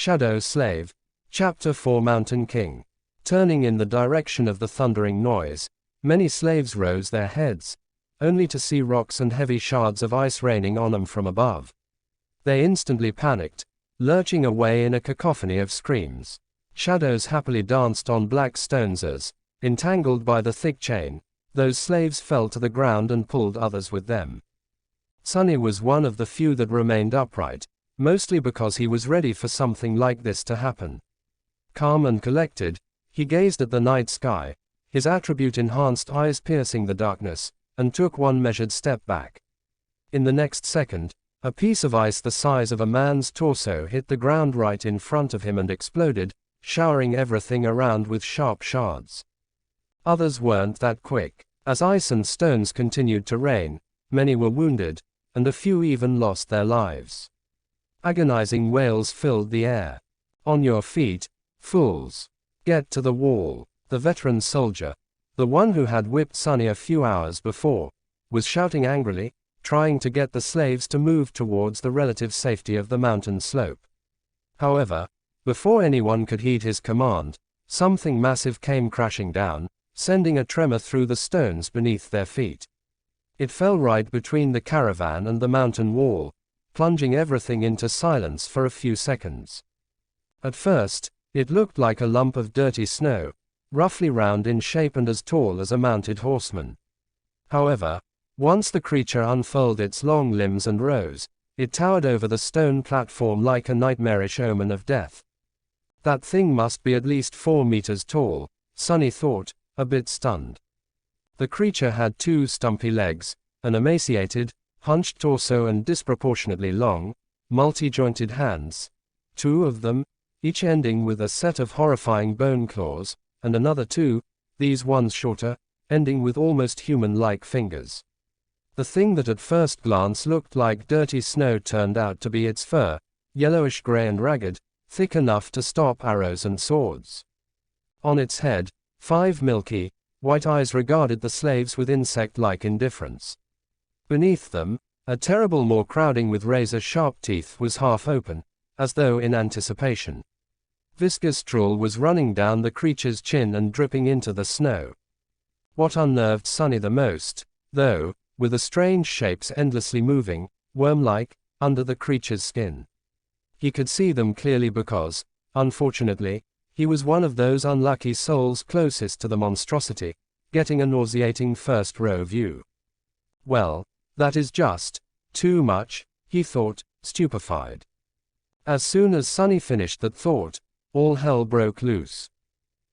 Shad0w Slave. Chapter 4 Mountain King. Turning in the direction of the thundering noise, many slaves rose their heads, only to see rocks and heavy shards of ice raining on them from above. They instantly panicked, lurching away in a cacophony of screams. Shadows happily danced on black stones as, entangled by the thick chain, those slaves fell to the ground and pulled others with them. Sunny was one of the few that remained upright, mostly because he was ready for something like this to happen. Calm and collected, he gazed at the night sky, his attribute-enhanced eyes piercing the darkness, and took one measured step back. In the next second, a piece of ice the size of a man's torso hit the ground right in front of him and exploded, showering everything around with sharp shards. Others weren't that quick. As ice and stones continued to rain, many were wounded, and a few even lost their lives. Agonizing wails filled the air. "On your feet, fools! Get to the wall!" The veteran soldier, the one who had whipped Sunny a few hours before, was shouting angrily, trying to get the slaves to move towards the relative safety of the mountain slope. However, before anyone could heed his command, something massive came crashing down, sending a tremor through the stones beneath their feet. It fell right between the caravan and the mountain wall, plunging everything into silence for a few seconds. At first, it looked like a lump of dirty snow, roughly round in shape and as tall as a mounted horseman. However, once the creature unfurled its long limbs and rose, it towered over the stone platform like a nightmarish omen of death. That thing must be at least 4 meters tall, Sunny thought, a bit stunned. The creature had 2 stumpy legs, an emaciated, hunched torso and disproportionately long, multi-jointed hands, 2 of them, each ending with a set of horrifying bone claws, and another 2, these ones shorter, ending with almost human-like fingers. The thing that at first glance looked like dirty snow turned out to be its fur, yellowish-gray and ragged, thick enough to stop arrows and swords. On its head, 5 milky, white eyes regarded the slaves with insect-like indifference. Beneath them, a terrible maw crowding with razor-sharp teeth was half open, as though in anticipation. Viscous drool was running down the creature's chin and dripping into the snow. What unnerved Sunny the most, though, were the strange shapes endlessly moving, worm-like, under the creature's skin. He could see them clearly because, unfortunately, he was one of those unlucky souls closest to the monstrosity, getting a nauseating first-row view. Well, that is just too much, he thought, stupefied. As soon as Sunny finished that thought, all hell broke loose.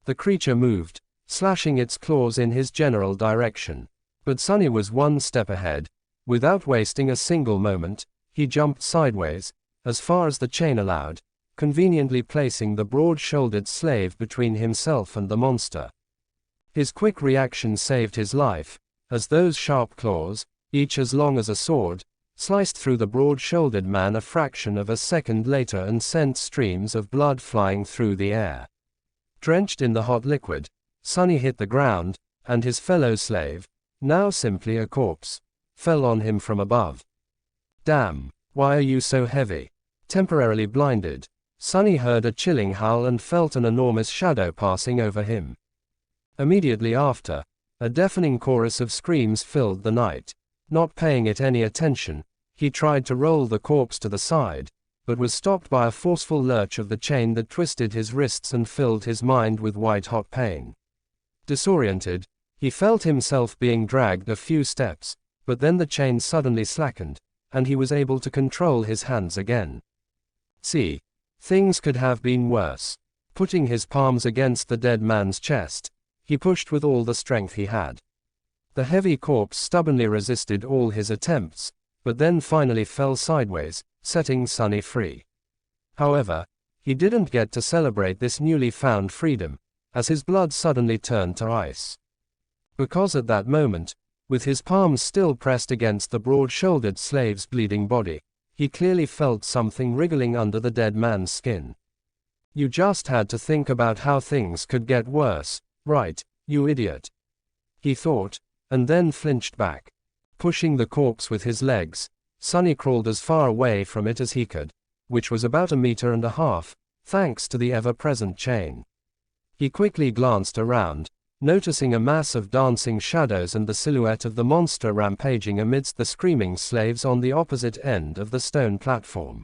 The creature moved, slashing its claws in his general direction. But Sunny was one step ahead. Without wasting a single moment, he jumped sideways, as far as the chain allowed, conveniently placing the broad-shouldered slave between himself and the monster. His quick reaction saved his life, as those sharp claws, each as long as a sword, sliced through the broad-shouldered man a fraction of a second later and sent streams of blood flying through the air. Drenched in the hot liquid, Sunny hit the ground, and his fellow slave, now simply a corpse, fell on him from above. "Damn, why are you so heavy?" Temporarily blinded, Sunny heard a chilling howl and felt an enormous shadow passing over him. Immediately after, a deafening chorus of screams filled the night. Not paying it any attention, he tried to roll the corpse to the side, but was stopped by a forceful lurch of the chain that twisted his wrists and filled his mind with white-hot pain. Disoriented, he felt himself being dragged a few steps, but then the chain suddenly slackened, and he was able to control his hands again. See, things could have been worse. Putting his palms against the dead man's chest, he pushed with all the strength he had. The heavy corpse stubbornly resisted all his attempts, but then finally fell sideways, setting Sunny free. However, he didn't get to celebrate this newly found freedom, as his blood suddenly turned to ice. Because at that moment, with his palms still pressed against the broad-shouldered slave's bleeding body, he clearly felt something wriggling under the dead man's skin. "You just had to think about how things could get worse, right, you idiot?" he thought, and then flinched back. Pushing the corpse with his legs, Sunny crawled as far away from it as he could, which was about 1.5 meters, thanks to the ever-present chain. He quickly glanced around, noticing a mass of dancing shadows and the silhouette of the monster rampaging amidst the screaming slaves on the opposite end of the stone platform.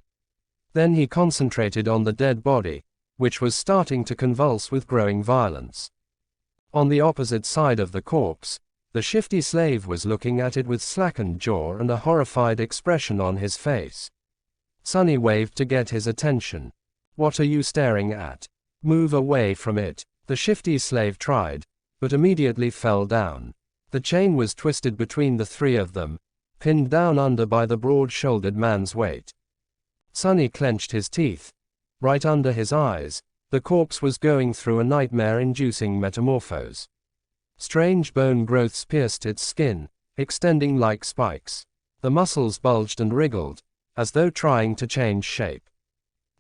Then he concentrated on the dead body, which was starting to convulse with growing violence. On the opposite side of the corpse, the shifty slave was looking at it with slackened jaw and a horrified expression on his face. Sunny waved to get his attention. "What are you staring at? Move away from it." The shifty slave tried, but immediately fell down. The chain was twisted between the three of them, pinned down under by the broad-shouldered man's weight. Sunny clenched his teeth. Right under his eyes, the corpse was going through a nightmare-inducing metamorphose. Strange bone growths pierced its skin, extending like spikes. The muscles bulged and wriggled, as though trying to change shape.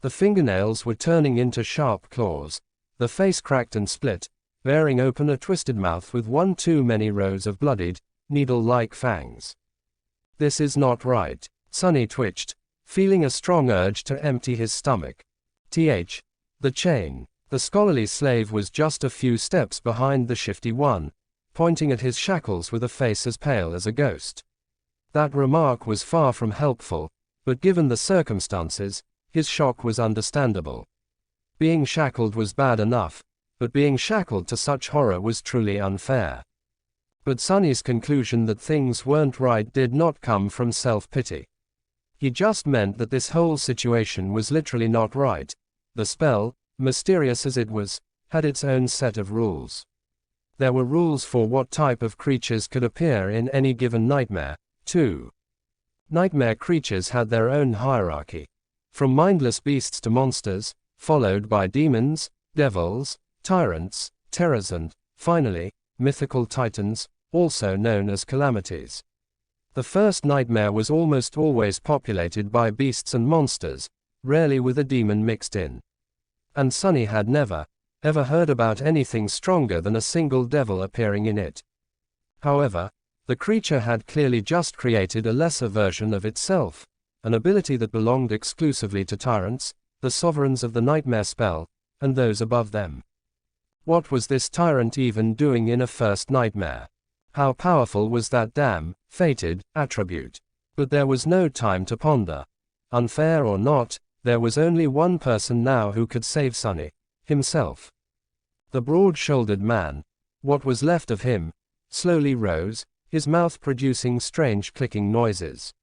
The fingernails were turning into sharp claws. The face cracked and split, bearing open a twisted mouth with one too many rows of bloodied, needle-like fangs. "This is not right." Sunny twitched, feeling a strong urge to empty his stomach. The chain. The scholarly slave was just a few steps behind the shifty one, pointing at his shackles with a face as pale as a ghost. That remark was far from helpful, but given the circumstances, his shock was understandable. Being shackled was bad enough, but being shackled to such horror was truly unfair. But Sunny's conclusion that things weren't right did not come from self-pity. He just meant that this whole situation was literally not right. The spell, mysterious as it was, had its own set of rules. There were rules for what type of creatures could appear in any given nightmare, too. Nightmare creatures had their own hierarchy. From mindless beasts to monsters, followed by demons, devils, tyrants, terrors and, finally, mythical titans, also known as calamities. The first nightmare was almost always populated by beasts and monsters, rarely with a demon mixed in. And Sunny had never, ever heard about anything stronger than a single devil appearing in it. However, the creature had clearly just created a lesser version of itself, an ability that belonged exclusively to tyrants, the sovereigns of the nightmare spell, and those above them. What was this tyrant even doing in a first nightmare? How powerful was that damn, fated, attribute? But there was no time to ponder. Unfair or not, there was only one person now who could save Sunny, himself. The broad-shouldered man, what was left of him, slowly rose, his mouth producing strange clicking noises.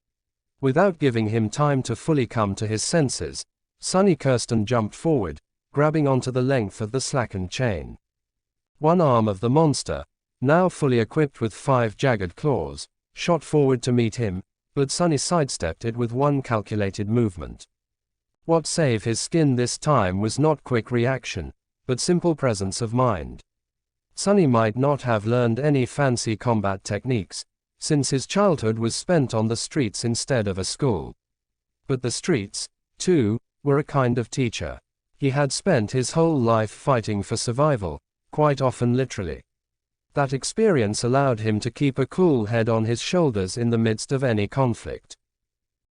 Without giving him time to fully come to his senses, Sunny cursed and jumped forward, grabbing onto the length of the slackened chain. One arm of the monster, now fully equipped with 5 jagged claws, shot forward to meet him, but Sunny sidestepped it with one calculated movement. What saved his skin this time was not quick reaction, but simple presence of mind. Sunny might not have learned any fancy combat techniques, since his childhood was spent on the streets instead of a school. But the streets, too, were a kind of teacher. He had spent his whole life fighting for survival, quite often literally. That experience allowed him to keep a cool head on his shoulders in the midst of any conflict.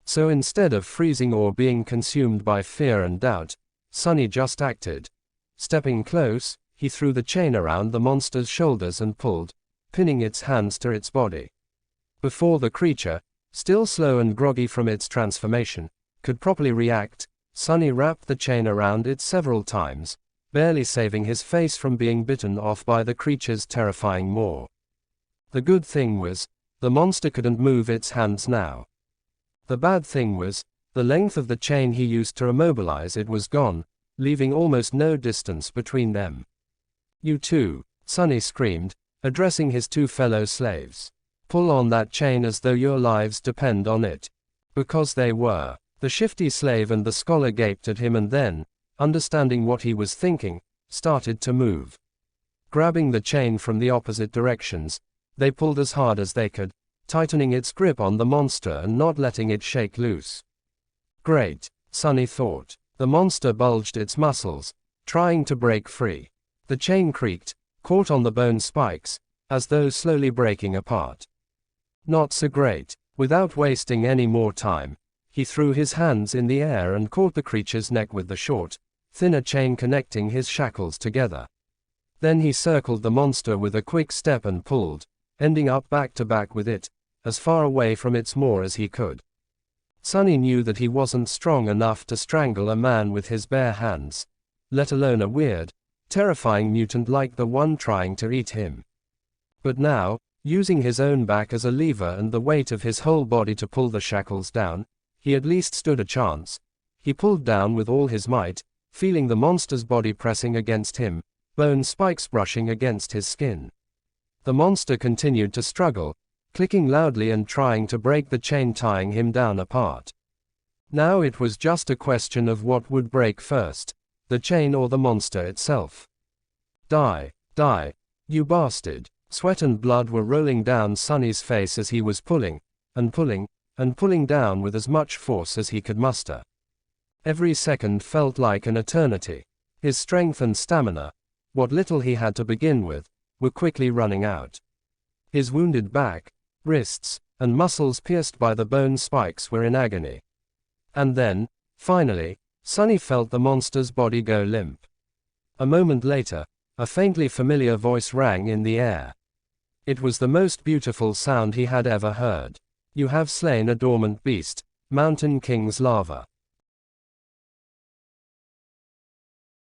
So instead of freezing or being consumed by fear and doubt, Sunny just acted. Stepping close, he threw the chain around the monster's shoulders and pulled, pinning its hands to its body. Before the creature, still slow and groggy from its transformation, could properly react, Sunny wrapped the chain around it several times, barely saving his face from being bitten off by the creature's terrifying maw. The good thing was, the monster couldn't move its hands now. The bad thing was, the length of the chain he used to immobilize it was gone, leaving almost no distance between them. "You two," Sunny screamed, addressing his 2 fellow slaves. "Pull on that chain as though your lives depend on it." Because they were. The shifty slave and the scholar gaped at him and then, understanding what he was thinking, started to move. Grabbing the chain from the opposite directions, they pulled as hard as they could, tightening its grip on the monster and not letting it shake loose. Great, Sunny thought. The monster bulged its muscles, trying to break free. The chain creaked, caught on the bone spikes, as though slowly breaking apart. Not so great. Without wasting any more time, he threw his hands in the air and caught the creature's neck with the short, thinner chain connecting his shackles together. Then he circled the monster with a quick step and pulled, ending up back to back with it, as far away from its maw as he could. Sunny knew that he wasn't strong enough to strangle a man with his bare hands, let alone a weird, terrifying mutant like the one trying to eat him. But now, using his own back as a lever and the weight of his whole body to pull the shackles down, he at least stood a chance. He pulled down with all his might, feeling the monster's body pressing against him, bone spikes brushing against his skin. The monster continued to struggle, clicking loudly and trying to break the chain tying him down apart. Now it was just a question of what would break first, the chain or the monster itself. Die, die, you bastard. Sweat and blood were rolling down Sunny's face as he was pulling, and pulling, and pulling down with as much force as he could muster. Every second felt like an eternity. His strength and stamina, what little he had to begin with, were quickly running out. His wounded back, wrists, and muscles pierced by the bone spikes were in agony. And then, finally, Sunny felt the monster's body go limp. A moment later, a faintly familiar voice rang in the air. It was the most beautiful sound he had ever heard. You have slain a dormant beast, Mountain King's larva.